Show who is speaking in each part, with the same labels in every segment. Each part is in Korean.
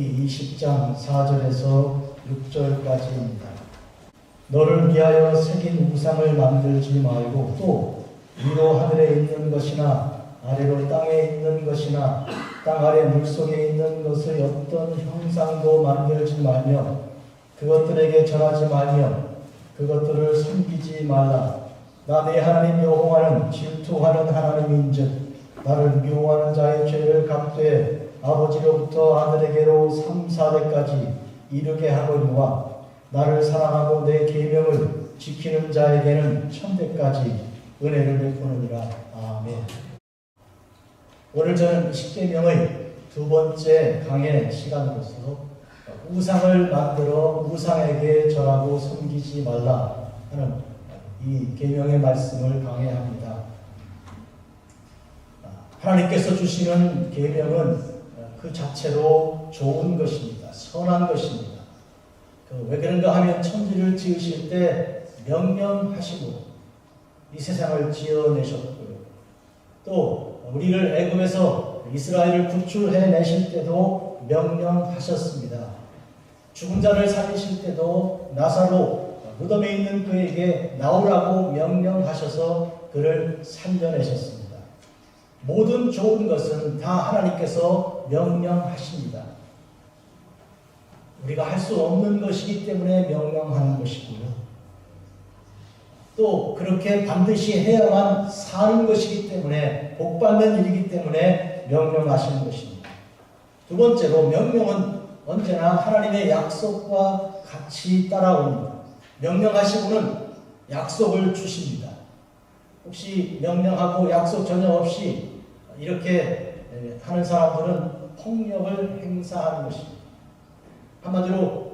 Speaker 1: 출애굽기 20장 4절에서 6절까지입니다. 너를 위하여 새긴 우상을 만들지 말고 또 위로 하늘에 있는 것이나 아래로 땅에 있는 것이나 땅 아래 물속에 있는 것의 어떤 형상도 만들지 말며 그것들에게 절하지 말며 그것들을 섬기지 말라. 나 내 하나님 여호와는 질투하는 하나님인즉 나를 미워하는 자의 죄를 갚되 아버지로부터 아들에게로 3, 4대까지 이르게 하거니와 나를 사랑하고 내 계명을 지키는 자에게는 천대까지 은혜를 베푸느니라. 아멘. 오늘 저는 십계명의 두 번째 강의 시간으로서 우상을 만들어 우상에게 절하고 섬기지 말라 하는 이 계명의 말씀을 강해합니다. 하나님께서 주시는 계명은 그 자체로 좋은 것입니다. 선한 것입니다. 왜 그런가 하면 천지를 지으실 때 명령하시고 이 세상을 지어내셨고요. 또 우리를 애굽에서 이스라엘을 구출해내실 때도 명령하셨습니다. 죽은 자를 살리실 때도 나사로 무덤에 있는 그에게 나오라고 명령하셔서 그를 살려내셨습니다. 모든 좋은 것은 다 하나님께서 명령하십니다. 우리가 할 수 없는 것이기 때문에 명령하는 것이고요. 또 그렇게 반드시 해야만 사는 것이기 때문에 복받는 일이기 때문에 명령하시는 것입니다. 두 번째로 명령은 언제나 하나님의 약속과 같이 따라옵니다. 명령하시고는 약속을 주십니다. 혹시 명령하고 약속 전혀 없이 이렇게 하는 사람들은 폭력을 행사하는 것입니다. 한마디로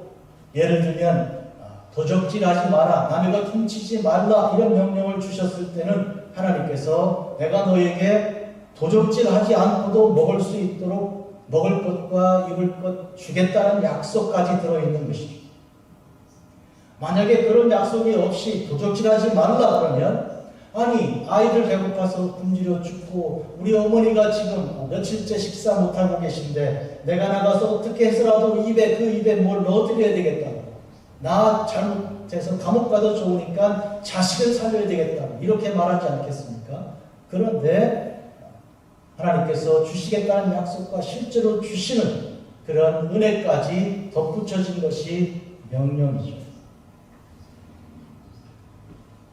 Speaker 1: 예를 들면 도적질하지 마라, 남의 것 훔치지 말라 이런 명령을 주셨을 때는 하나님께서 내가 너에게 도적질하지 않고도 먹을 수 있도록 먹을 것과 입을 것 주겠다는 약속까지 들어있는 것이죠. 만약에 그런 약속이 없이 도적질하지 말라 그러면 아니 아이들 배고파서 굶주려 죽고 우리 어머니가 지금 며칠째 식사 못하고 계신데 내가 나가서 어떻게 해서라도 그 입에 뭘 넣어드려야 되겠다고 나 잘못해서 감옥 가도 좋으니까 자식을 살려야 되겠다고 이렇게 말하지 않겠습니까? 그런데 하나님께서 주시겠다는 약속과 실제로 주시는 그런 은혜까지 덧붙여진 것이 명령이죠.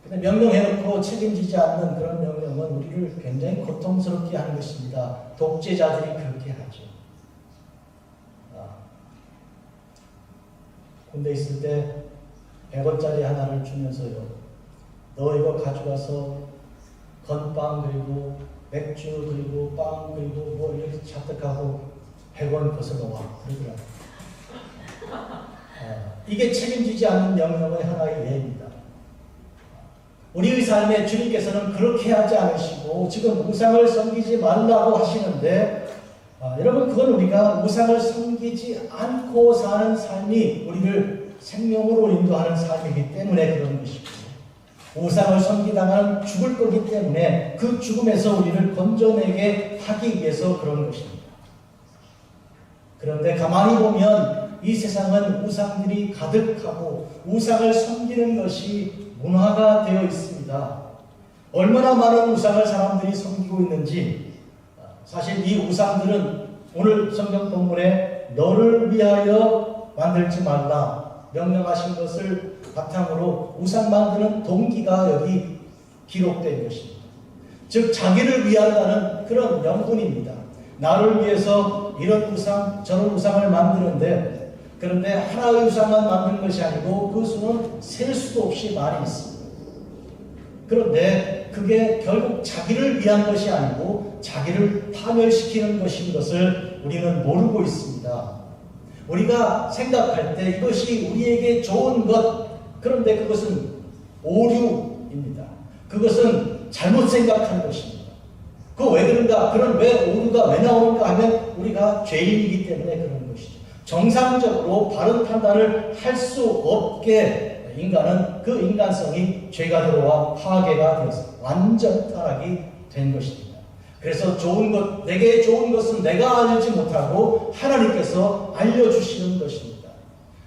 Speaker 1: 근데 명령해놓고 책임지지 않는 그런 명령은 우리를 굉장히 고통스럽게 하는 것입니다. 독재자들이 그렇게 하죠. 군대 있을 때 100원짜리 하나를 주면서요. 너 이거 가져가서 건빵 그리고 맥주 그리고 빵 그리고 뭐 이렇게 잔뜩하고 100원 벗어놓아 그러더라고요. 이게 책임지지 않는 명령의 하나의 예입니다. 우리의 삶에 주님께서는 그렇게 하지 않으시고 지금 우상을 섬기지 말라고 하시는데 여러분 그건 우리가 우상을 섬기지 않고 사는 삶이 우리를 생명으로 인도하는 삶이기 때문에 그런 것이고 우상을 섬기다가는 죽을 거기 때문에 그 죽음에서 우리를 건져내게 하기 위해서 그런 것입니다. 그런데 가만히 보면 이 세상은 우상들이 가득하고 우상을 섬기는 것이 문화가 되어 있습니다. 얼마나 많은 우상을 사람들이 섬기고 있는지 사실 이 우상들은 오늘 성경 본문에 너를 위하여 만들지 말라 명령하신 것을 바탕으로 우상 만드는 동기가 여기 기록된 것입니다. 즉 자기를 위한다는 그런 명분입니다. 나를 위해서 이런 우상 저런 우상을 만드는데 그런데 하나의 우상만 만든 것이 아니고 그 수는 셀 수도 없이 많이 있습니다. 그런데 그게 결국 자기를 위한 것이 아니고 자기를 파멸시키는 것인 것을 우리는 모르고 있습니다. 우리가 생각할 때 이것이 우리에게 좋은 것, 그런데 그것은 오류입니다. 그것은 잘못 생각한 것입니다. 그 왜 그런가? 그런 왜 오류가 왜 나오는가 하면 우리가 죄인이기 때문에 그런 것이죠. 정상적으로 바른 판단을 할 수 없게 인간은 그 인간성이 죄가 들어와 파괴가 되어서 완전 타락이 된 것입니다. 그래서 좋은 것, 내게 좋은 것은 내가 알지 못하고 하나님께서 알려주시는 것입니다.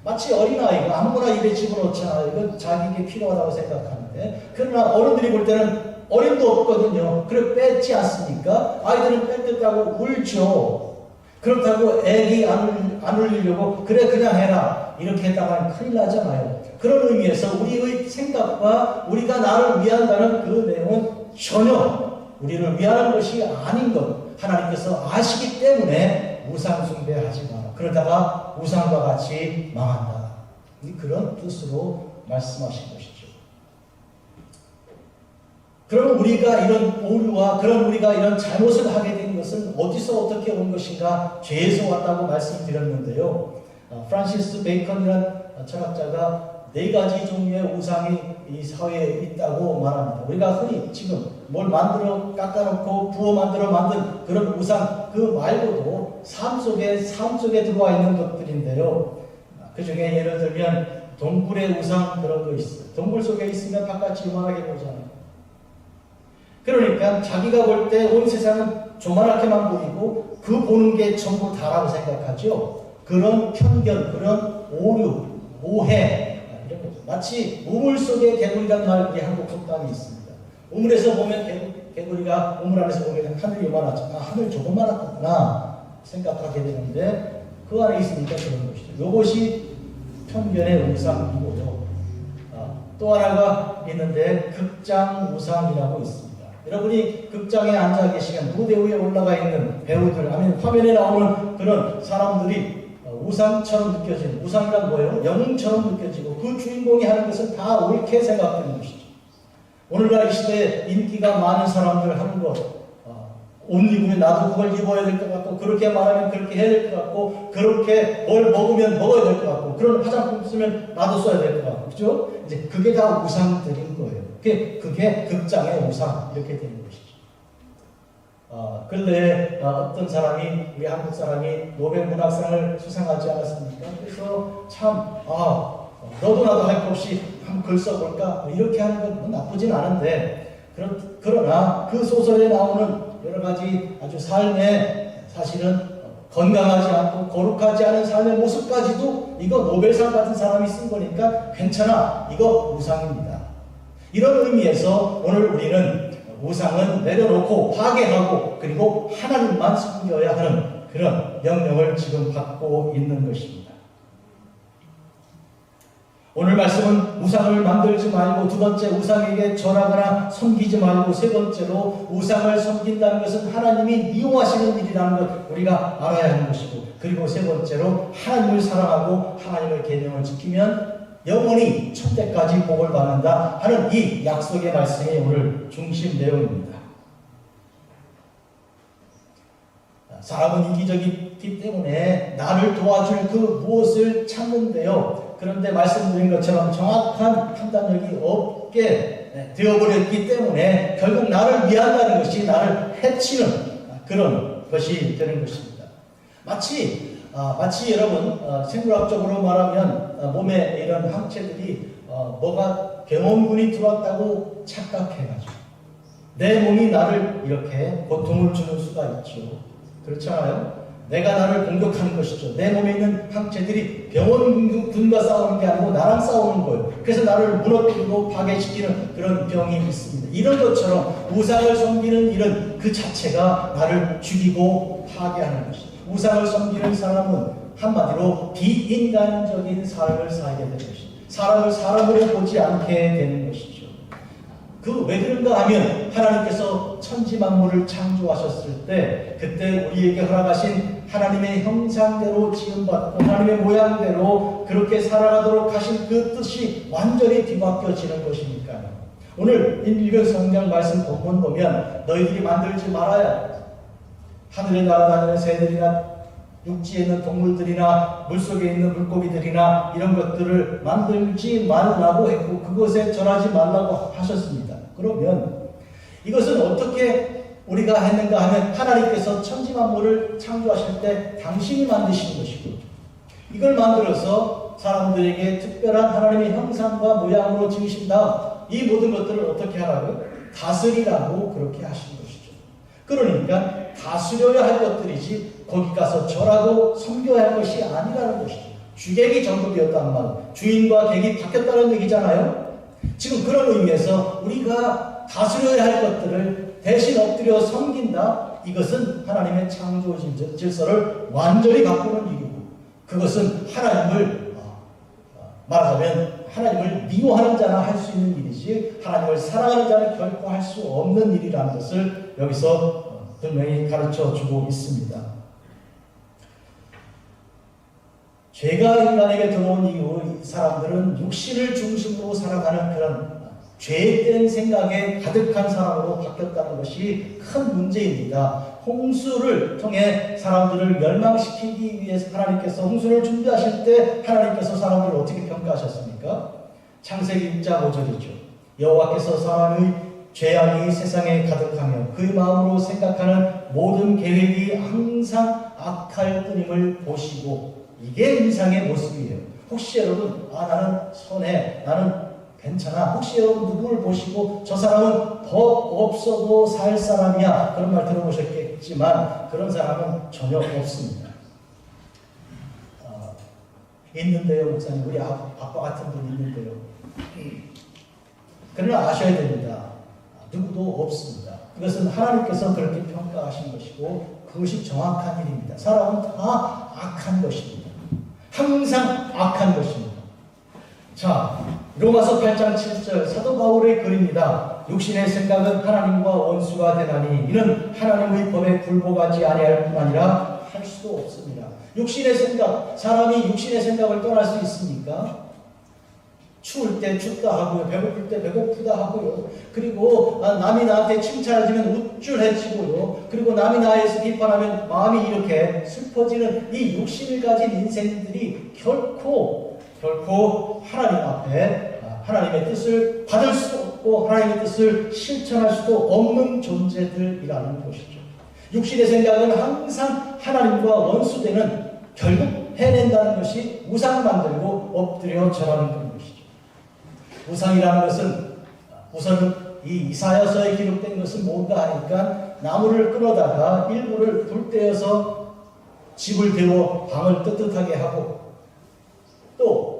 Speaker 1: 마치 어린아이가 아무거나 입에 집어넣잖아요. 이건 자기에게 필요하다고 생각하는데, 그러나 어른들이 볼 때는 어림도 없거든요. 그래 뺏지 않습니까? 아이들은 뺏겼다고 울죠. 그렇다고 애기 안 울리려고 그래 그냥 해라 이렇게 했다가는 큰일 나잖아요. 그런 의미에서 우리의 생각과 우리가 나를 위한다는 그 내용은 전혀 우리를 위하는 것이 아닌 것 하나님께서 아시기 때문에 우상 숭배하지 마라. 그러다가 우상과 같이 망한다. 그런 뜻으로 말씀하신 것이죠. 그러면 우리가 이런 오류와 그런 우리가 이런 잘못을 하게 된 것은 어디서 어떻게 온 것인가? 죄에서 왔다고 말씀드렸는데요. 프란시스 베이컨이라는 철학자가 4가지 종류의 우상이 이 사회에 있다고 말합니다. 우리가 흔히 지금 뭘 만들어 깎아놓고 부어 만든 그런 우상 그 말고도 삶 속에 들어와 있는 것들인데요. 그 중에 예를 들면 동굴의 우상 그런 거 있어요. 동굴 속에 있으면 바깥이 요만하게 보잖아요. 그러니까 자기가 볼 때 온 세상은 조만하게만 보이고 그 보는 게 전부 다라고 생각하죠. 그런 편견, 그런 오류, 오해 이런 거죠. 마치 우물 속에 개구리란 말이 한국 속담이 있습니다. 우물에서 보면 개구리가 우물 안에서 보면 하늘이 요만하죠. 하늘 조그만하구나 생각하게 되는데 그 안에 있으니까 그런 것이죠. 이것이 편견의 우상이고요. 또 하나가 있는데 극장 우상이라고 있습니다. 여러분이 극장에 앉아 계시면 무대 위에 올라가 있는 배우들, 아니면 화면에 나오는 그런 사람들이 우상처럼 느껴지는, 우상이란 뭐예요? 영웅처럼 느껴지고 그 주인공이 하는 것은 다 옳게 생각되는 것이죠. 오늘날 이 시대에 인기가 많은 사람들 하는 것, 옷 입으면 나도 그걸 입어야 될 것 같고, 그렇게 말하면 그렇게 해야 될 것 같고, 그렇게 뭘 먹으면 먹어야 될 것 같고, 그런 화장품 쓰면 나도 써야 될 것 같고, 그죠? 이제 그게 다 우상들인 거예요. 그게 극장의 우상, 이렇게 되는 것이죠. 근래 어떤 사람이, 우리 한국 사람이 노벨 문학상을 수상하지 않았습니까? 그래서 참, 너도 나도 할 것 없이 한번 글 써볼까? 이렇게 하는 건 나쁘진 않은데, 그러나 그 소설에 나오는 여러 가지 아주 삶에 사실은 건강하지 않고 거룩하지 않은 삶의 모습까지도 이거 노벨상 받은 사람이 쓴 거니까 괜찮아. 이거 우상입니다. 이런 의미에서 오늘 우리는 우상은 내려놓고 파괴하고 그리고 하나님만 섬겨야 하는 그런 명령을 지금 받고 있는 것입니다. 오늘 말씀은 우상을 만들지 말고, 두 번째 우상에게 절하거나 섬기지 말고, 세 번째로 우상을 섬긴다는 것은 하나님이 미워하시는 일이라는 것 우리가 알아야 하는 것이고, 그리고 세 번째로 하나님을 사랑하고 하나님의 계명을 지키면 영원히 천대까지 복을 받는다 하는 이 약속의 말씀이 오늘 중심 내용입니다. 사람은 이기적이기 때문에 나를 도와줄 그 무엇을 찾는데요. 그런데 말씀드린 것처럼 정확한 판단력이 없게 되어버렸기 때문에 결국 나를 위한다는 것이 나를 해치는 그런 것이 되는 것입니다. 마치 여러분 생물학적으로 말하면 몸에 이런 항체들이 뭐가 병원군이 들어왔다고 착각해가지고 내 몸이 나를 이렇게 고통을 주는 수가 있죠. 그렇잖아요. 내가 나를 공격하는 것이죠. 내 몸에 있는 항체들이 병원군과 싸우는 게 아니고 나랑 싸우는 거예요. 그래서 나를 무너뜨리고 파괴시키는 그런 병이 있습니다. 이런 것처럼 우상을 섬기는 일은 그 자체가 나를 죽이고 파괴하는 것입니다. 우상을 섬기는 사람은 한마디로 비인간적인 삶을 살게 되는 것입니다. 사람을 사람으로 보지 않게 되는 것이죠. 왜 그런가 하면 하나님께서 천지 만물을 창조하셨을 때 그때 우리에게 허락하신 하나님의 형상대로 지음받고 하나님의 모양대로 그렇게 살아가도록 하신 그 뜻이 완전히 뒤바뀌어지는 것이니까요. 오늘 읽은 성경 말씀 본문 보면 너희들이 만들지 말아야 하늘에 날아다니는 새들이나 육지에 있는 동물들이나 물속에 있는 물고기들이나 이런 것들을 만들지 말라고 했고 그것에 절하지 말라고 하셨습니다. 그러면 이것은 어떻게 우리가 했는가 하면 하나님께서 천지만물을 창조하실 때 당신이 만드신 것이고 이걸 만들어서 사람들에게 특별한 하나님의 형상과 모양으로 지으신 다음 이 모든 것들을 어떻게 하라고요? 다스리라고 그렇게 하신 것이죠. 그러니까 다스려야 할 것들이지 거기 가서 절하고 섬겨야 할 것이 아니라는 것이죠. 주객이 전부되었다는 말, 주인과 객이 바뀌었다는 얘기잖아요. 지금 그런 의미에서 우리가 다스려야 할 것들을 대신 엎드려 섬긴다. 이것은 하나님의 창조 질서를 완전히 바꾸는 일이고, 그것은 하나님을 말하자면 하나님을 미워하는 자나 할 수 있는 일이지 하나님을 사랑하는 자는 결코 할 수 없는 일이라는 것을 여기서 분명히 가르쳐 주고 있습니다. 죄가 인간에게 들어온 이후 사람들은 육신을 중심으로 살아가는 그런 죄된 생각에 가득한 사람으로 바뀌었다는 것이 큰 문제입니다. 홍수를 통해 사람들을 멸망시키기 위해서 하나님께서 홍수를 준비하실 때 하나님께서 사람들을 어떻게 평가하셨습니까? 창세기 1장 5절이죠. 여호와께서 사람의 죄악이 세상에 가득하며 그의 마음으로 생각하는 모든 계획이 항상 악할 뿐임을 보시고, 이게 인상의 모습이에요. 혹시 여러분 나는 선해, 나는 괜찮아, 혹시 여러분 누구를 보시고 저 사람은 법 없어도 살 사람이야, 그런 말 들어보셨겠지만 그런 사람은 전혀 없습니다. 있는데요, 목사님, 우리 아빠 같은 분 있는데요. 그러나 아셔야 됩니다. 누구도 없습니다. 이것은 하나님께서 그렇게 평가하신 것이고 그것이 정확한 일입니다. 사람은 다 악한 것입니다. 항상 악한 것입니다. 자, 로마서 8장 7절 사도 바울의 글입니다. 육신의 생각은 하나님과 원수가 되나니 이는 하나님의 법에 굴복하지 아니할 뿐 아니라 할 수도 없습니다. 육신의 생각, 사람이 육신의 생각을 떠날 수 있습니까? 추울 때 춥다 하고요, 배고플 때 배고프다 하고요, 그리고 남이 나한테 칭찬해주면 우쭐해지고요, 그리고 남이 나에서 비판하면 마음이 이렇게 슬퍼지는 이 육신을 가진 인생들이 결코 하나님 앞에 하나님의 뜻을 받을 수 없고 하나님의 뜻을 실천할 수도 없는 존재들이라는 것이죠. 육신의 생각은 항상 하나님과 원수되는, 결국 해낸다는 것이 우상 만들고 엎드려 절하는 그런 것이죠. 우상이라는 것은 우선은 이 이사야서에 기록된 것은 뭔가 하니까 나무를 끊어다가 일부를 불 떼어서 집을 데워 방을 뜨뜻하게 하고, 또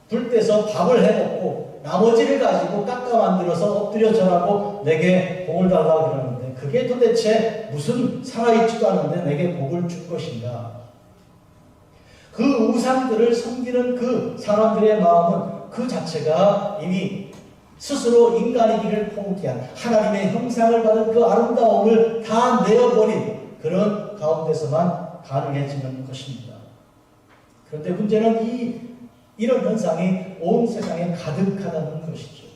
Speaker 1: 불 떼서 밥을 해먹고 나머지를 가지고 깎아 만들어서 엎드려 절하고 내게 복을 달라고 그러는데, 그게 도대체 무슨 살아있지도 않은데 내게 복을 줄 것인가? 그 우상들을 섬기는 그 사람들의 마음은 그 자체가 이미 스스로 인간이기를 포기한, 하나님의 형상을 받은 그 아름다움을 다 내어버린 그런 가운데서만 가능해지는 것입니다. 그런데 문제는 이런 현상이 온 세상에 가득하다는 것이죠.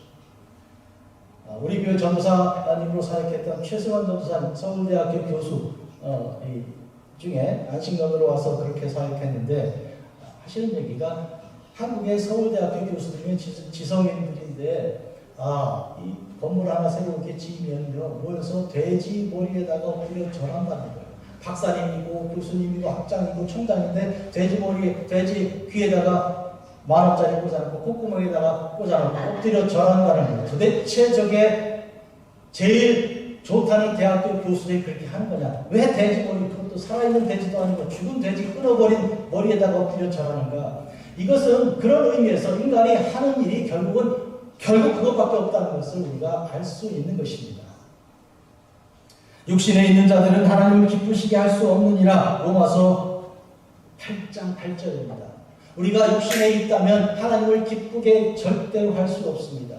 Speaker 1: 우리 교회 전도사님으로 사역했던 최승원 전도사님, 서울대학교 교수 중에 안식년으로 와서 그렇게 사역했는데 하시는 얘기가, 한국의 서울대학교 교수 중에 지성인들인데 이 건물 하나 새롭게 지으면요 모여서 돼지 머리에다가 엎드려 절한다는 거예요. 박사님이고 교수님이고 학장이고 총장인데 돼지 귀에다가 10,000원짜리 꽂아놓고 콧구멍에다가 꽂아놓고 엎드려 절한다는 거예요. 도대체 저게 제일 좋다는 대학교 교수들이 그렇게 하는 거냐? 왜 돼지 머리, 그것도 살아있는 돼지도 아니고 죽은 돼지 끊어버린 머리에다가 엎드려 절하는가? 이것은 그런 의미에서 인간이 하는 일이 결국 그것밖에 없다는 것을 우리가 알 수 있는 것입니다. 육신에 있는 자들은 하나님을 기쁘시게 할 수 없느니라. 로마서 8장 8절입니다. 우리가 육신에 있다면 하나님을 기쁘게 절대로 할 수 없습니다.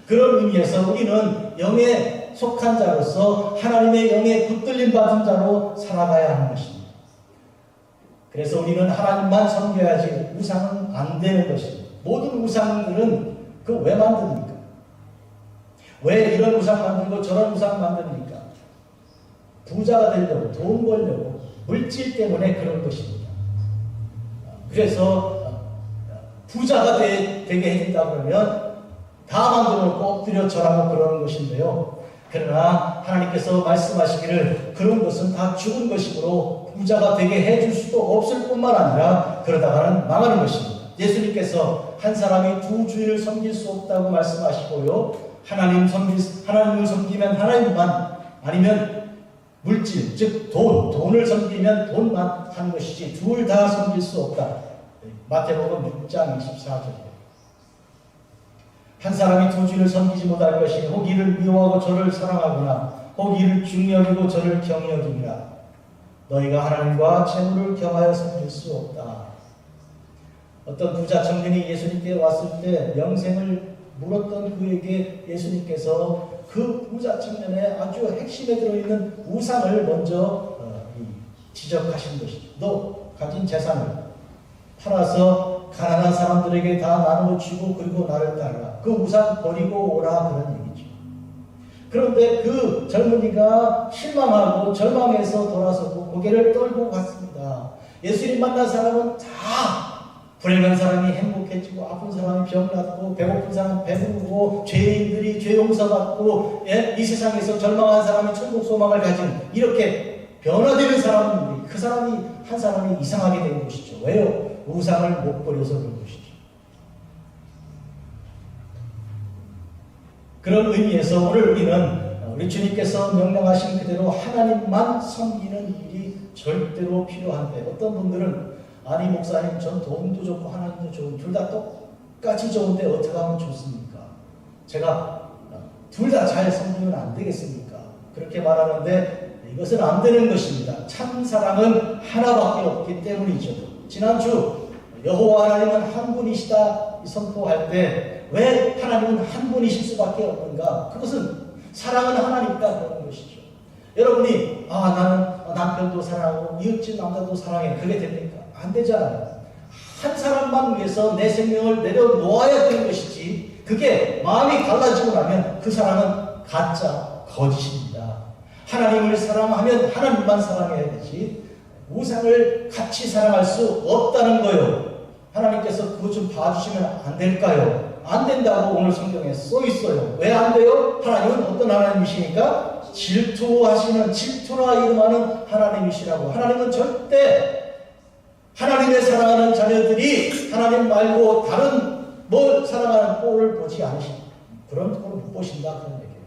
Speaker 1: 그런 의미에서 우리는 영에 속한 자로서 하나님의 영에 붙들림 받은 자로 살아가야 하는 것입니다. 그래서 우리는 하나님만 섬겨야지 우상은 안 되는 것입니다. 모든 우상들은 왜 만듭니까? 왜 이런 우상 만들고 저런 우상 만듭니까? 부자가 되려고, 돈 벌려고, 물질 때문에 그런 것입니다. 그래서 부자가 되게 해준다 그러면 다 만들어 놓고 엎드려 절하고 그러는 것인데요. 그러나 하나님께서 말씀하시기를 그런 것은 다 죽은 것이므로 부자가 되게 해줄 수도 없을 뿐만 아니라 그러다가는 망하는 것입니다. 예수님께서 한 사람이 두 주인을 섬길 수 없다고 말씀하시고요. 하나님을 섬기면 하나님만, 아니면 물질, 즉 돈을 섬기면 돈만 하는 것이지 둘 다 섬길 수 없다. 마태복음 6장 24절이에요. 한 사람이 두 주를 섬기지 못할 것이 혹 이를 미워하고 저를 사랑하거나 혹 이를 중히 여기고 저를 경히 여기니라. 너희가 하나님과 재물을 겸하여 섬길 수 없다. 어떤 부자 청년이 예수님께 왔을 때 명생을 물었던 그에게 예수님께서 그 부자 청년의 아주 핵심에 들어있는 우상을 먼저 지적하신 것이죠. 너 가진 재산을 팔아서 가난한 사람들에게 다 나누어 주고 그리고 나를 따르라. 그 우상 버리고 오라 그런 얘기죠. 그런데 그 젊은이가 실망하고 절망해서 돌아서고 고개를 떨고 갔습니다. 예수님 만난 사람은 다 불행한 사람이 행복해지고 아픈 사람이 병났고 배고픈 사람이 배부르고 죄인들이 죄 용서받고 이 세상에서 절망한 사람이 천국 소망을 가진 이렇게 변화되는 사람인데 그 사람이 한 사람이 이상하게 된 것이죠. 왜요? 우상을 못 버려서 그런 것이죠. 그런 의미에서 오늘 우리는 우리 주님께서 명령하신 그대로 하나님만 섬기는 일이 절대로 필요한데 어떤 분들은 아니 목사님 전 돈도 좋고 하나님도 좋은 둘 다 똑같이 좋은데 어떻게 하면 좋습니까? 제가 둘 다 잘 섬기면 안 되겠습니까? 그렇게 말하는데 이것은 안 되는 것입니다. 참 사랑은 하나밖에 없기 때문이죠. 지난주 여호와 하나님은 한 분이시다 선포할 때 왜 하나님은 한 분이실 수밖에 없는가? 그것은 사랑은 하나니까 그런 것이죠. 여러분이 나는 남편도 사랑하고 이웃집 남자도 사랑해 그게 됩니까? 안 되잖아요. 한 사람만 위해서 내 생명을 내려놓아야 되는 것이지 그게 마음이 갈라지고 나면 그 사랑은 가짜 거짓입니다. 하나님을 사랑하면 하나님만 사랑해야 되지 우상을 같이 사랑할 수 없다는 거예요. 하나님께서 그것 좀 봐주시면 안 될까요? 안 된다고 오늘 성경에 써 있어요. 왜 안 돼요? 하나님은 어떤 하나님이시니까? 질투라 이름하는 하나님이시라고. 하나님은 절대 하나님의 사랑하는 자녀들이 하나님 말고 다른 뭘 사랑하는 꼴을 보지 않으십니다. 그런 꼴을 못 보신다 그런 얘기예요.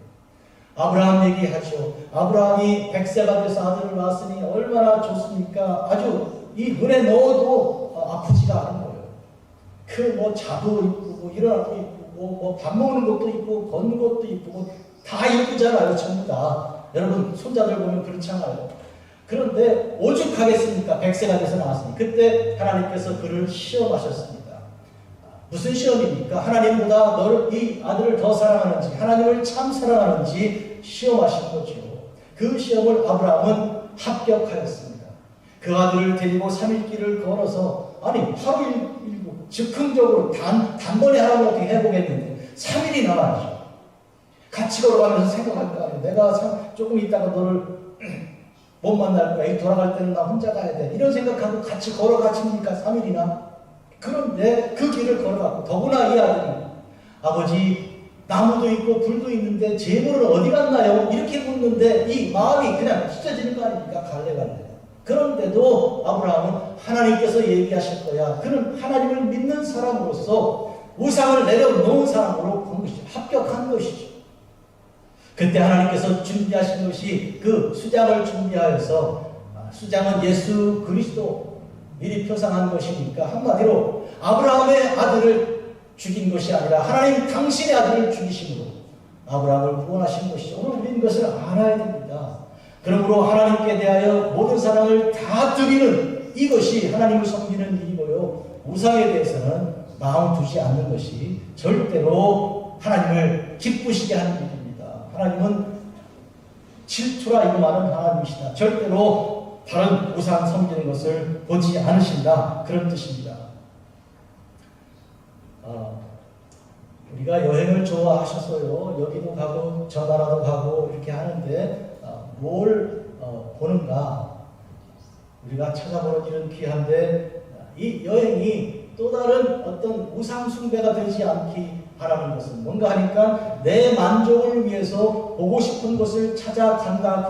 Speaker 1: 아브라함 얘기하죠. 아브라함이 100세가 돼서 아들을 낳았으니 얼마나 좋습니까? 아주 이 눈에 넣어도 아프지가 않은 거예요. 그 자도 이쁘고 일어나도 이쁘고 밥 먹는 것도 이쁘고 걷는 것도 이쁘고 다 이쁘잖아요. 전부 다. 여러분 손자들 보면 그렇잖아요. 그런데 오죽하겠습니까? 100세가 돼서 나왔으니 그때 하나님께서 그를 시험하셨습니다. 무슨 시험입니까? 하나님보다 이 아들을 더 사랑하는지 하나님을 참 사랑하는지 시험하신 거죠. 그 시험을 아브라함은 합격하였습니다. 그 아들을 데리고 3일 길을 걸어서 하루 일고 즉흥적으로 단번에 하라고 어떻게 해보겠는데 3일이 남았죠. 같이 걸어가면서 생각할 거 아니에요. 내가 조금 있다가 너를 못 만날 거야. 돌아갈 때는 나 혼자 가야 돼. 이런 생각하고 같이 걸어가십니까? 3일이나. 그런데 그 길을 걸어갔고 더구나 이 아들이 아버지 나무도 있고 불도 있는데 재물은 어디 갔나요? 이렇게 묻는데 이 마음이 그냥 찢어지는 거 아닙니까? 갈래. 그런데도 아브라함은 하나님께서 얘기하실 거야. 그는 하나님을 믿는 사람으로서 우상을 내려놓은 사람으로 본 것이죠. 합격한 것이죠. 그때 하나님께서 준비하신 것이 그 수장을 준비하여서 수장은 예수 그리스도 미리 표상한 것이니까 한마디로 아브라함의 아들을 죽인 것이 아니라 하나님 당신의 아들을 죽이심으로 아브라함을 구원하신 것이죠. 오늘 우리는 이것을 알아야 됩니다. 그러므로 하나님께 대하여 모든 사랑을 다 드리는 이것이 하나님을 섬기는 일이고요. 우상에 대해서는 마음 두지 않는 것이 절대로 하나님을 기쁘시게 하는 일입니다. 하나님은 질투라 이름하는 하나님이시다. 절대로 다른 우상 섬기는 것을 보지 않으신다. 그런 뜻입니다. 우리가 여행을 좋아하셔서요. 여기도 가고 저 나라도 가고 이렇게 하는데 뭘 보는가? 우리가 찾아보는 일은 귀한데 이 여행이 또 다른 어떤 우상 숭배가 되지 않기 바라는 것은 뭔가 하니까 내 만족을 위해서 보고 싶은 것을 찾아간다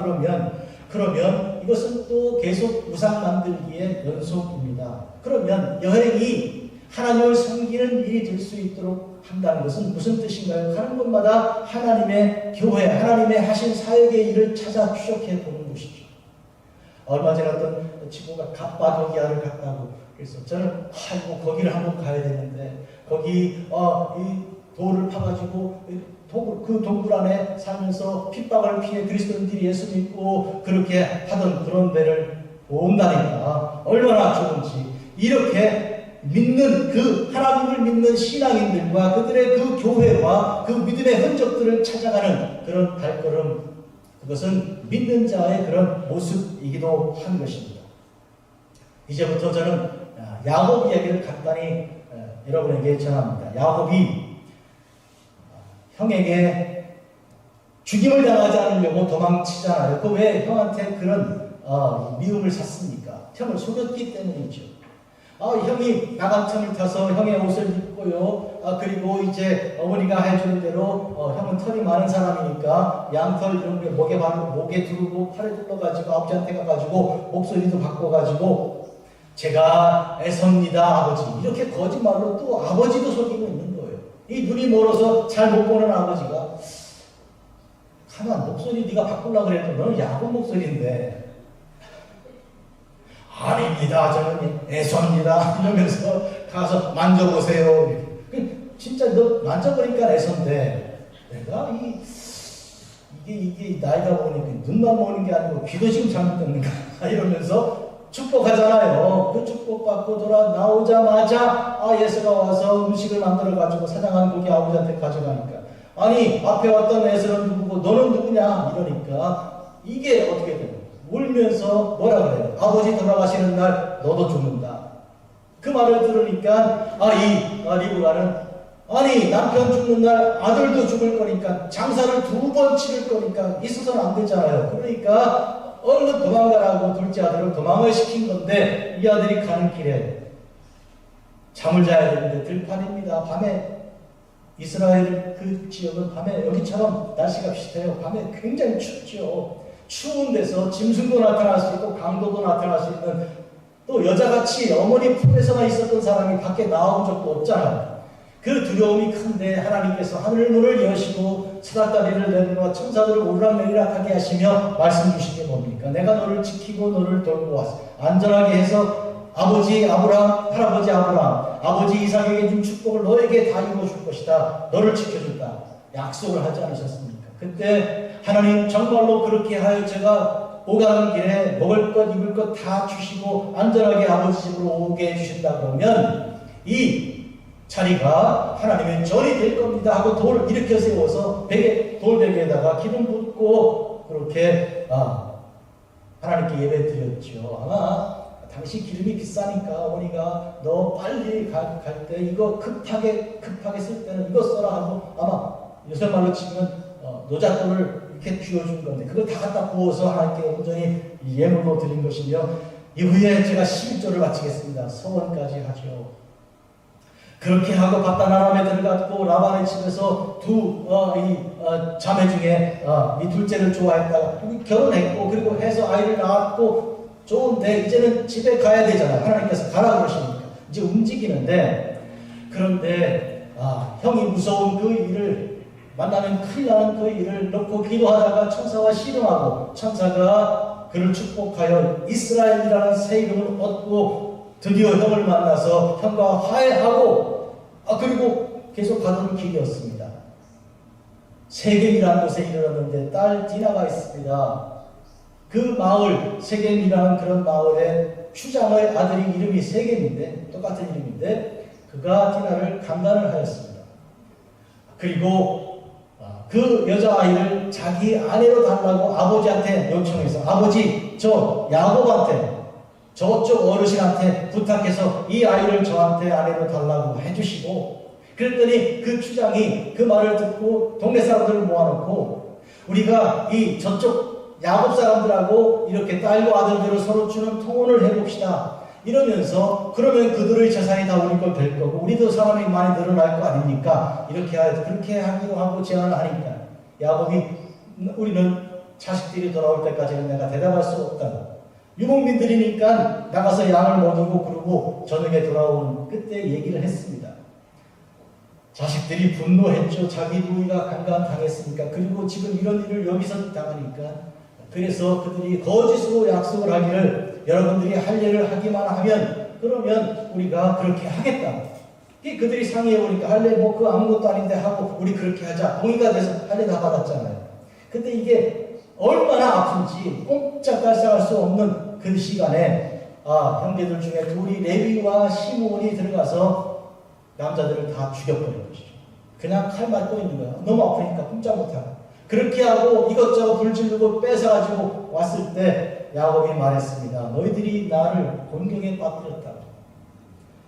Speaker 1: 그러면 이것은 또 계속 우상 만들기의 연속입니다. 그러면 여행이 하나님을 섬기는 일이 될 수 있도록 한다는 것은 무슨 뜻인가요? 가는 곳마다 하나님의 교회, 하나님의 하신 사역의 일을 찾아 추적해 보는 것이죠. 얼마 전에 어떤 친구가 갑바도기아를 갔다고 그래서 저는 아이고 거기를 한번 가야 되는데 거기 이 돌을 파가지고 그 동굴 안에 살면서 핍박을 피해 그리스도인들이 예수 믿고 그렇게 하던 그런 데를 온다니까 얼마나 좋은지. 이렇게 믿는 그 하나님을 믿는 신앙인들과 그들의 그 교회와 그 믿음의 흔적들을 찾아가는 그런 발걸음, 그것은 믿는 자의 그런 모습이기도 한 것입니다. 이제부터 저는 야곱 이야기를 간단히 여러분에게 전합니다. 야곱이 형에게 죽임을 당하지 않으려고 도망치잖아요. 그 왜 형한테 그런 미움을 샀습니까? 형을 속였기 때문이죠. 형이 나간 틈을 타서 형의 옷을 입고요. 그리고 이제 어머니가 해주는 대로 형은 털이 많은 사람이니까 양털 이런 게 목에 두르고 팔에 둘러가지고 아버지한테 가가지고 목소리도 바꿔가지고 제가 애섭니다 아버지 이렇게 거짓말로 또 아버지도 속이고 있는 거예요. 이 눈이 멀어서 잘 못 보는 아버지가 가만 목소리 네가 바꾸려고 그래도 너는 야곱 목소리인데 아닙니다. 저는 애손입니다. 이러면서 가서 만져보세요. 진짜 너 만져보니까 애손데 내가 이게 나이가 보니까 눈만 보는 게 아니고 귀도 지금 잘못됐는가 이러면서 축복하잖아요. 그 축복받고 돌아 나오자마자 예수가 와서 음식을 만들어 가지고 사장한 고기 아버지한테 가져가니까 아니 앞에 왔던 애서는 누구고 너는 누구냐 이러니까 이게 어떻게 되는 울면서 뭐라 그래요? 아버지 돌아가시는 날 너도 죽는다. 그 말을 들으니까 리브가는 아니 남편 죽는 날 아들도 죽을 거니까 장사를 2번 치를 거니까 있어서는 안 되잖아요. 그러니까 얼른 도망가라고 둘째 아들을 도망을 시킨 건데 이 아들이 가는 길에 잠을 자야 되는데 들판입니다. 밤에 이스라엘 그 지역은 밤에 여기처럼 날씨가 비슷해요. 밤에 굉장히 춥죠. 추운 데서 짐승도 나타날 수 있고 강도도 나타날 수 있는 또 여자같이 어머니 품에서만 있었던 사람이 밖에 나온 적도 없잖아요. 그 두려움이 큰데 하나님께서 하늘문을 여시고 사닥다리를 내놓아 천사들을 오르락내리락하게 하시며 말씀 주신 게 뭡니까? 내가 너를 지키고 너를 돌보 왔어. 안전하게 해서 아버지 아브라함, 할아버지 아브라함, 아버지 이삭에게 준 축복을 너에게 다 이루어줄 것이다. 너를 지켜준다. 약속을 하지 않으셨습니까? 그때 하나님 정말로 그렇게 하여 제가 오가는 길에 먹을 것 입을 것 다 주시고 안전하게 아버지 집으로 오게 해주신다 그러면 이 자리가 하나님의 전이 될 겁니다 하고 돌을 일으켜 세워서 돌베개에다가 기름 붓고 그렇게 하나님께 예배 드렸죠. 아마 당시 기름이 비싸니까 어머니가 너 빨리 갈 때 이거 급하게 쓸 때는 이거 써라 하고 아마 요새 말로 치면 노잣돌을 이렇게 쥐어준 건데 그걸 다 갖다 부어서 하나님께 온전히 예물로 드린 것이며 이후에 제가 11조를 바치겠습니다. 서원까지 하죠. 그렇게 하고 바다나람에 들어갔고 라반의 집에서 자매 중에 이 둘째를 좋아했다가 결혼했고 그리고 해서 아이를 낳았고 좋은데 이제는 집에 가야 되잖아요. 하나님께서 가라 그러시니까 이제 움직이는데 그런데 형이 무서운 그 일을 만나면 큰일 나는 그 일을 놓고 기도하다가 천사와 씨름하고 천사가 그를 축복하여 이스라엘이라는 새 이름을 얻고 드디어 형을 만나서 형과 화해하고 그리고 계속 가던 길이었습니다. 세겜이라는 곳에 이르렀는데 딸 디나가 있습니다. 그 마을 세겜이라는 그런 마을의 추장의 아들이 이름이 세겜인데 똑같은 이름인데 그가 디나를 강간을 하였습니다. 그리고 그 여자아이를 자기 아내로 달라고 아버지한테 요청해서 아버지 저 야곱한테 저쪽 어르신한테 부탁해서 이 아이를 저한테 아내로 달라고 해주시고 그랬더니 그 추장이 그 말을 듣고 동네 사람들을 모아놓고 우리가 이 저쪽 야곱 사람들하고 이렇게 딸과 아들들을 서로 주는 통혼을 해봅시다. 이러면서 그러면 그들의 재산이 다 우리 걸 될 거고 우리도 사람이 많이 늘어날 거 아닙니까? 그렇게 하기로 하고 제안을 하니까 야곱이 우리는 자식들이 돌아올 때까지는 내가 대답할 수 없다. 유목민들이니까 나가서 양을 먹이고 그러고 저녁에 돌아오는 그때 얘기를 했습니다. 자식들이 분노했죠. 자기 누이가 강간당했으니까. 그리고 지금 이런 일을 여기서 당하니까 그래서 그들이 거짓으로 약속을 하기를 여러분들이 할 일을 하기만 하면 그러면 우리가 그렇게 하겠다. 그들이 상의해 보니까 할례 뭐 그 아무것도 아닌데 하고 우리 그렇게 하자. 동의가 돼서 할례 다 받았잖아요. 근데 이게 얼마나 아픈지 꼼짝달싹할 수 없는 그 시간에 형제들 중에 둘이 레위와 시므온이 들어가서 남자들을 다 죽여버린 것이죠. 그냥 칼 맞고 있는 거야. 너무 아프니까 꼼짝 못하고. 그렇게 하고 이것저것 불지르고 뺏어가지고 왔을 때 야곱이 말했습니다. 너희들이 나를 곤경에 빠뜨렸다.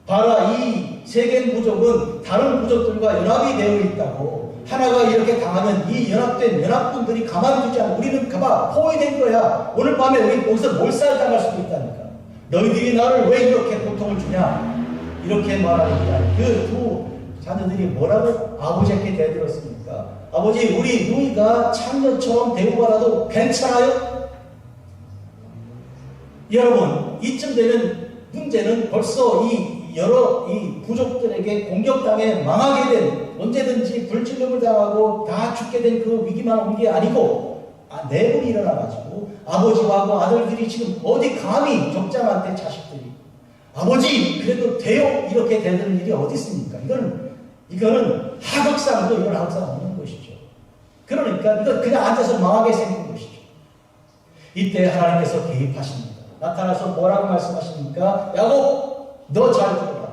Speaker 1: 봐라, 이 세겜 부족은 다른 부족들과 연합이 되어 있다고. 하나가 이렇게 당하면 이 연합된 연합군들이 가만두지 않고 우리는 가봐 포위된 거야. 오늘 밤에 우리 거기서 몰살당할 수도 있다니까. 너희들이 나를 왜 이렇게 고통을 주냐. 이렇게 말하니까 그 두 자녀들이 뭐라고 아버지에게 대들었습니까? 아버지, 우리 누이가 창녀처럼 대우받아도 괜찮아요? 여러분, 이쯤 되면 문제는 벌써 여러 부족들에게 공격당해 망하게 된, 언제든지 불질름을 당하고 다 죽게 된 그 위기만 온 게 아니고 내분이 일어나가지고 아버지하고 아들들이 지금 어디 감히 족장한테 자식들이 아버지 그래도 돼요? 이렇게 되는 일이 어디 있습니까? 이거는 하극상도 이건 항상 없는 것이죠. 그러니까 이거 그냥 앉아서 망하게 생긴 것이죠. 이때 하나님께서 개입하십니다. 나타나서 뭐라고 말씀하십니까? 야곱, 너 잘 들어라.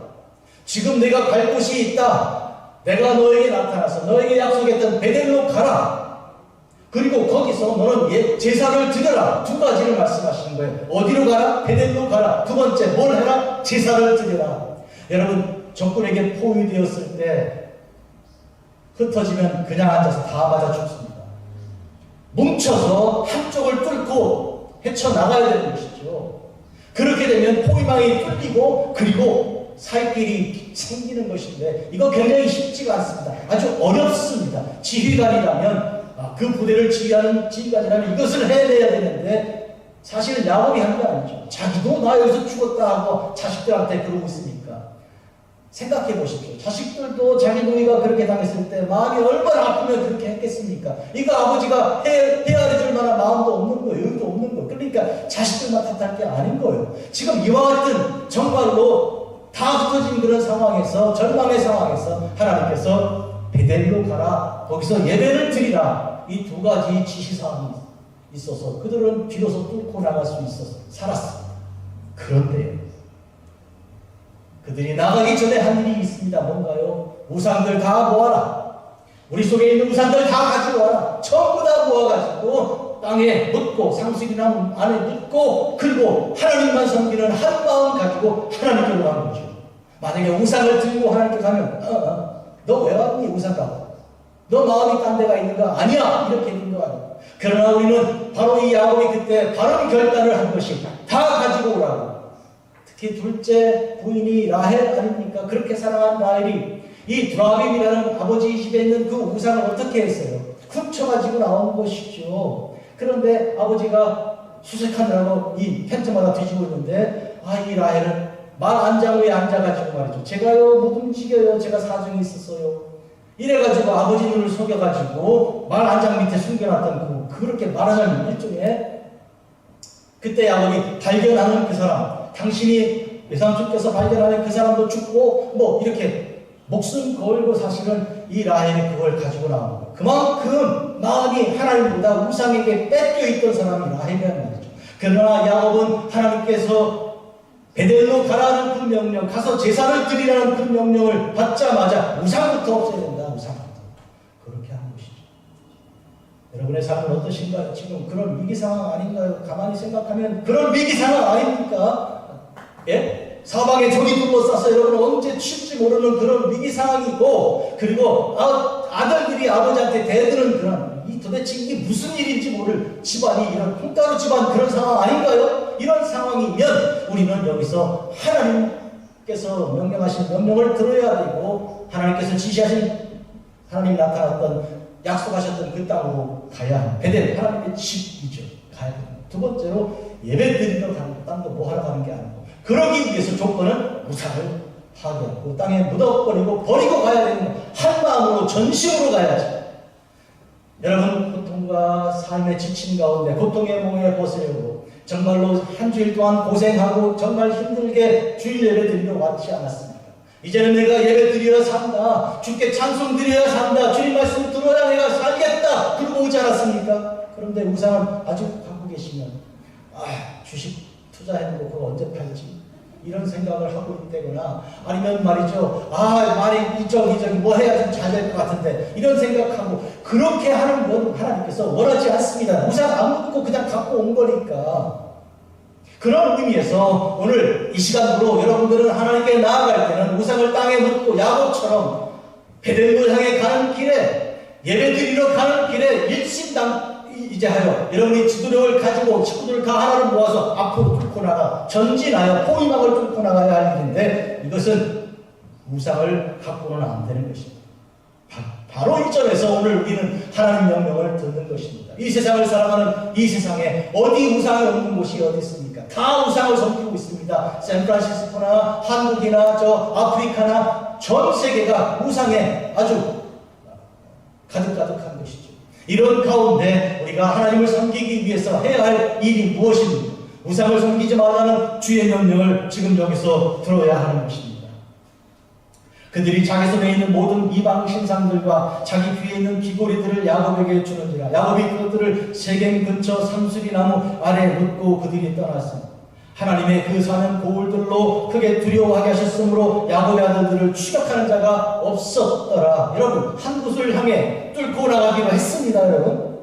Speaker 1: 지금 내가 갈 곳이 있다. 내가 너에게 나타나서 너에게 약속했던 베델로 가라. 그리고 거기서 너는 제사를 드려라. 두 가지를 말씀하시는 거예요. 어디로 가라? 베델로 가라. 두 번째, 뭘 해라? 제사를 드려라. 여러분, 적군에게 포위되었을 때 흩어지면 그냥 앉아서 다 맞아 죽습니다. 뭉쳐서 한쪽을 뚫고 헤쳐나가야 되는 것이죠. 그렇게 되면 포위망이 뚫리고 그리고 살 길이 생기는 것인데 이거 굉장히 쉽지가 않습니다. 아주 어렵습니다. 지휘관이라면 그 부대를 지휘하는 지휘관이라면 이것을 해내야 되는데 사실은 야곱이 한 게 아니죠. 자기도 나 여기서 죽었다 하고 자식들한테 그러고 있으니까 생각해 보십시오. 자식들도 자기 누이가 그렇게 당했을 때 마음이 얼마나 아프면 그렇게 했겠습니까? 이거 아버지가 헤아려줄 만한 마음도 없는 거예요. 여유도 없는 거예요. 그러니까 자식들만 탓할 게 아닌 거예요. 지금 이와 같은 정말로 다 흩어진 그런 상황에서 절망의 상황에서 하나님께서 베델로 가라. 거기서 예배를 드리라. 이 두 가지 지시사항이 있어서 그들은 비로소 뚫고 나갈 수 있어서 살았습니다. 그런데요. 그들이 나가기 전에 한 일이 있습니다. 뭔가요? 우상들 다 모아라. 우리 속에 있는 우상들 다 가지고 와라. 전부 다 모아가지고 땅에 묻고 상수리나무 안에 묻고 그리고 하나님만 섬기는 한 마음 가지고 하나님께로 가는 거죠. 만약에 우상을 들고 하나님께 가면 너 왜 왔니? 우상 갖고. 너 마음이 딴 데가 있는 거 아니야. 이렇게 있는 거 아니야. 그러나 우리는 바로 이 야곱이 그때 바른 결단을 한 것이 다 가지고 오라고. 특히 둘째 부인이 라헬 아닙니까? 그렇게 사랑한 라헬이 이 드라빔이라는 아버지 집에 있는 그 우상을 어떻게 했어요? 훔쳐가지고 나온 것이죠. 그런데 아버지가 수색하느라고 이 펜트마다 뒤지고 있는데 이 라헬은 말 안장위에 앉아가지고 말이죠. 제가요 못 움직여요. 제가 사정이 있었어요. 이래가지고 아버지 눈을 속여가지고 말 안장 밑에 숨겨놨던 그렇게 말하자면 일종의 그때 야곱이 발견하는 그 사람, 당신이 외삼촌께서 발견하는 그 사람도 죽고 뭐 이렇게 목숨 걸고 사실은 이 라헬이 그걸 가지고 나온 거예요. 그만큼 마음이 하나님보다 우상에게 뺏겨 있던 사람이 라헬이란 말이죠. 그러나 야곱은 하나님께서 베델로 가라는 그 명령, 가서 제사를 드리라는 그 명령을 받자마자 우상부터 없애야 된다. 우상부터. 그렇게 한 것이죠. 여러분의 삶은 어떠신가요? 지금 그런 위기 상황 아닌가요? 가만히 생각하면 그런 위기 상황 아닙니까? 예? 사방에 적이 둘러싸서 여러분 언제 칠지 모르는 그런 위기 상황이고, 그리고 아들들이 아버지한테 대드는 그런 도대체 이게 무슨 일인지 모를 집안이 이런 콩가루 집안 그런 상황 아닌가요? 이런 상황이면 우리는 여기서 하나님께서 명령하신 명령을 들어야 되고 하나님께서 지시하신 하나님 나타났던 약속하셨던 그 땅으로 가야 합니다. 베델 하나님의 집이죠. 가야 됩니다. 두 번째로 예배 드리러 가는 땅도 뭐 하러 가는 게 아니고 그러기 위해서 조건은 우상을 파괴하고 땅에 묻어버리고 버리고 가야 되는 한 마음으로 전심으로 가야지. 여러분 고통과 삶의 지침 가운데 고통의 몽에 벗으려고 정말로 한 주일 동안 고생하고 정말 힘들게 주일 예배 드리러 왔지 않았습니까? 이제는 내가 예배 드리러 산다. 주께 찬송 드려야 산다. 주님 말씀 들어야 내가 살겠다. 그러고 오지 않았습니까? 그런데 우상은 아직 갖고 계시면 주식 투자해놓고 그거 언제 팔지? 이런 생각을 하고 있다거나 아니면 말이죠. 말이 이쪽이 뭐 해야 좀 잘 될 것 같은데 이런 생각하고 그렇게 하는 건 하나님께서 원하지 않습니다. 우상 안 묻고 그냥 갖고 온 거니까. 그런 의미에서 오늘 이 시간으로 여러분들은 하나님께 나아갈 때는 우상을 땅에 묻고 야곱처럼 베델을 향해 가는 길에 예배 드리러 가는 길에 일심단이제하여 여러분이 지도력을 가지고 식구들 다 하나를 모아서 앞으로 뚫고 나가 전진하여 포위막을 뚫고 나가야 할 일인데 이것은 우상을 갖고는 안 되는 것입니다. 바로 이 점에서 오늘 우리는 하나님 명령을 듣는 것입니다. 이 세상을 살아가는 이 세상에 어디 우상이 없는 곳이 어디 있습니까? 다 우상을 섬기고 있습니다. 샌프란시스코나 한국이나 아프리카나 전 세계가 우상에 아주 가득가득한 것이죠. 이런 가운데 우리가 하나님을 섬기기 위해서 해야 할 일이 무엇입니까? 우상을 섬기지 말라는 주의 명령을 지금 여기서 들어야 하는 것입니다. 그들이 자기 손에 있는 모든 이방 신상들과 자기 귀에 있는 귀고리들을 야곱에게 주는지라 야곱이 그것들을 세겜 근처 삼수리 나무 아래 묻고 그들이 떠났습니다. 하나님의 그 사는 고울들로 크게 두려워하게 하셨으므로 야곱의 아들들을 추격하는 자가 없었더라. 여러분 한 곳을 향해 뚫고 나가기로 했습니다. 여러분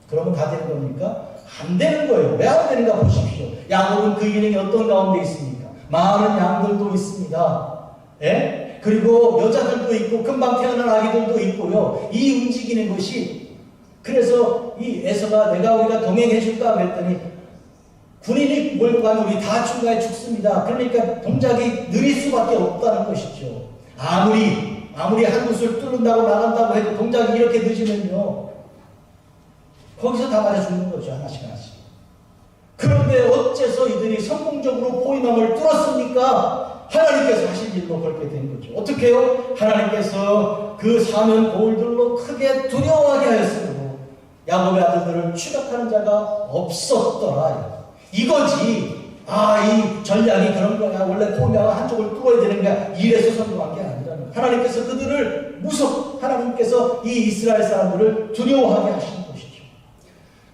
Speaker 1: 그러면 다 되는 겁니까? 안 되는 거예요. 왜 안 되는가 보십시오. 야곱은 그 기능이 어떤 가운데 있습니까? 많은 양들도 있습니다. 예? 그리고 여자들도 있고 금방 태어난 아기들도 있고요. 이 움직이는 것이 그래서 이 에서가 우리가 동행해 줄까 그랬더니 군인이 몰고 가면 우리 다 중간에 죽습니다. 그러니까 동작이 느릴 수밖에 없다는 것이죠. 아무리 한 곳을 뚫는다고 나간다고 해도 동작이 이렇게 늦으면요 거기서 다 맞아 죽는 거죠. 하나씩. 그런데 어째서 이들이 성공적으로 포위망을 뚫었습니까? 하나님께서 하신 일로 그렇게 된 거죠. 어떻게 해요? 하나님께서 그 사면 고울들로 크게 두려워하게 하였으므로 야곱의 아들들을 추격하는 자가 없었더라. 이거지. 이 전략이 그런 거야. 원래 포위망은 한쪽을 뚫어야 되는 거야. 이래서 성공한 게 아니라는 거야. 하나님께서 그들을 하나님께서 이 이스라엘 사람들을 두려워하게 하신 것이죠.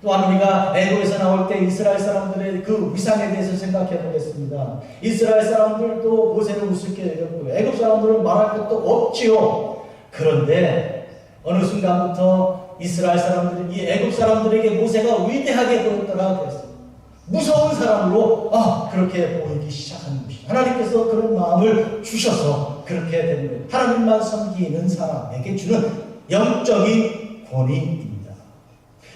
Speaker 1: 또한 우리가 애굽에서 나올 때 이스라엘 사람들의 그 위상에 대해서 생각해 보겠습니다. 이스라엘 사람들도 모세를 우습게 여겼고요. 애굽 사람들은 말할 것도 없지요. 그런데 어느 순간부터 이스라엘 사람들은 이 애굽 사람들에게 모세가 위대하게 보였더라 그랬어요. 무서운 사람으로 그렇게 보이기 시작하는 것이죠. 하나님께서 그런 마음을 주셔서 그렇게 된 거예요. 하나님만 섬기는 사람에게 주는 영적인 권위입니다.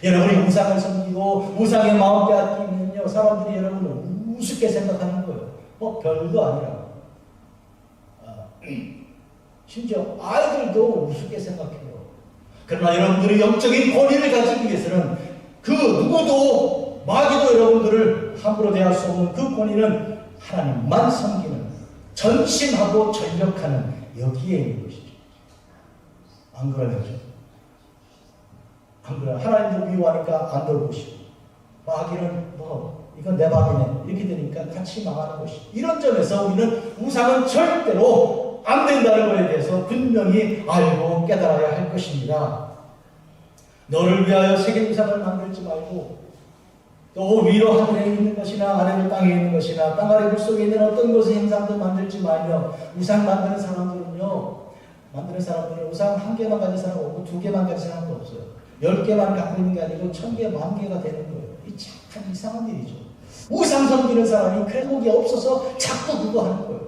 Speaker 1: 여러분이 우상을 섬기고 우상의 마음 빼앗기면요 사람들이 여러분을 우습게 생각하는 거예요. 별거 아니라고. 심지어 아이들도 우습게 생각해요. 그러나 여러분들이 영적인 권위를 가지기 위해서는 그 누구도 마귀도 여러분들을 함부로 대할 수 없는 그 권위는 하나님만 섬기는 전심하고 전력하는 여기에 있는 것이죠. 안 그러죠? 하나님도 미워하니까 안 돌보시고 마귀는 이건 내 밥이네 이렇게 되니까 같이 망하는 것이. 이런 점에서 우리는 우상은 절대로 안 된다는 것에 대해서 분명히 알고 깨달아야 할 것입니다. 너를 위하여 세계 우상을 만들지 말고 또 위로 하늘에 있는 것이나 아래로 땅에 있는 것이나 땅 아래 물속에 있는 어떤 것의 형상도 만들지 말며 우상 만드는 사람들은 우상 한 개만 가진 사람 없고 두 개만 가진 사람도 없어요. 10개만 갖고 있는 게 아니고 1000개, 10,000개가 되는 거예요. 이 참 이상한 일이죠. 우상 섬기는 사람이 회복이 없어서 자꾸 그거 하는 거예요.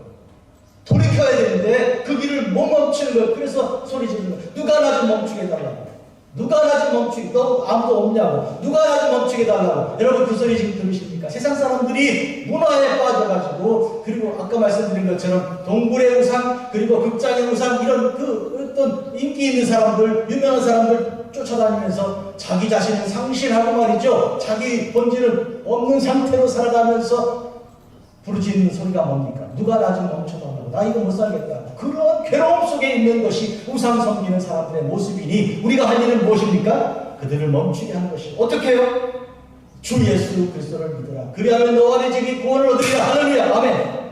Speaker 1: 돌이켜야 되는데 그 길을 못 멈추는 거예요. 그래서 소리 지르는 거예요. 누가 나 좀 멈추게 해달라고. 누가 나 좀 멈추게. 너 아무도 없냐고. 누가 나 좀 멈추게 해달라고. 여러분 그 소리 지금 들으십니까? 세상 사람들이 문화에 빠져가지고 그리고 아까 말씀드린 것처럼 동굴의 우상 그리고 극장의 우상 이런 그 어떤 인기 있는 사람들 유명한 사람들 쫓아다니면서 자기 자신을 상실하고 말이죠. 자기 본질은 없는 상태로 살아가면서 부르짖는 소리가 뭡니까? 누가 나 좀 멈춰달라고. 나 이거 못 살겠다. 그런 괴로움 속에 있는 것이 우상 섬기는 사람들의 모습이니 우리가 할 일은 무엇입니까? 그들을 멈추게 하는 것이 어떻게 해요? 주 예수 그리스도를 믿으라. 그리하면 너와 네 집이 구원을 얻으리라. 할렐루야. 아멘.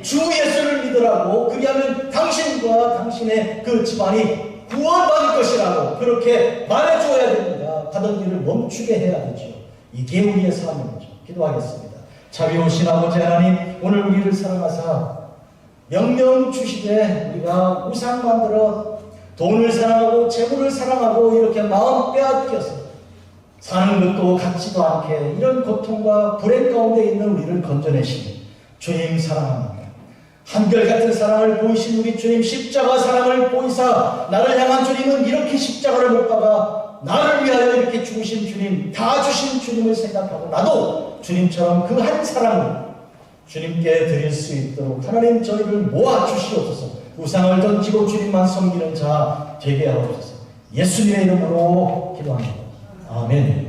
Speaker 1: 주 예수를 믿으라고. 그리하면 당신과 당신의 그 집안이 구원받을 것이라고 그렇게 말해줘야 됩니다. 가던 길을 멈추게 해야 되죠. 이게 우리의 삶이죠. 기도하겠습니다. 자비로우신 아버지 하나님, 오늘 우리를 사랑하사 명령 주시되 우리가 우상 만들어 돈을 사랑하고 재물을 사랑하고 이렇게 마음 빼앗겨서 사는 것도 같지도 않게 이런 고통과 불행 가운데 있는 우리를 건져내시니 주님 사랑합니다. 한결같은 사랑을 보이신 우리 주님, 십자가 사랑을 보이사 나를 향한 주님은 이렇게 십자가를 못 박아 나를 위하여 이렇게 죽으신 주님, 다 주신 주님을 생각하고 나도 주님처럼 그 한 사랑을 주님께 드릴 수 있도록 하나님 저희를 모아주시옵소서. 우상을 던지고 주님만 섬기는 자 되게 하옵소서. 예수님의 이름으로 기도합니다. 아멘.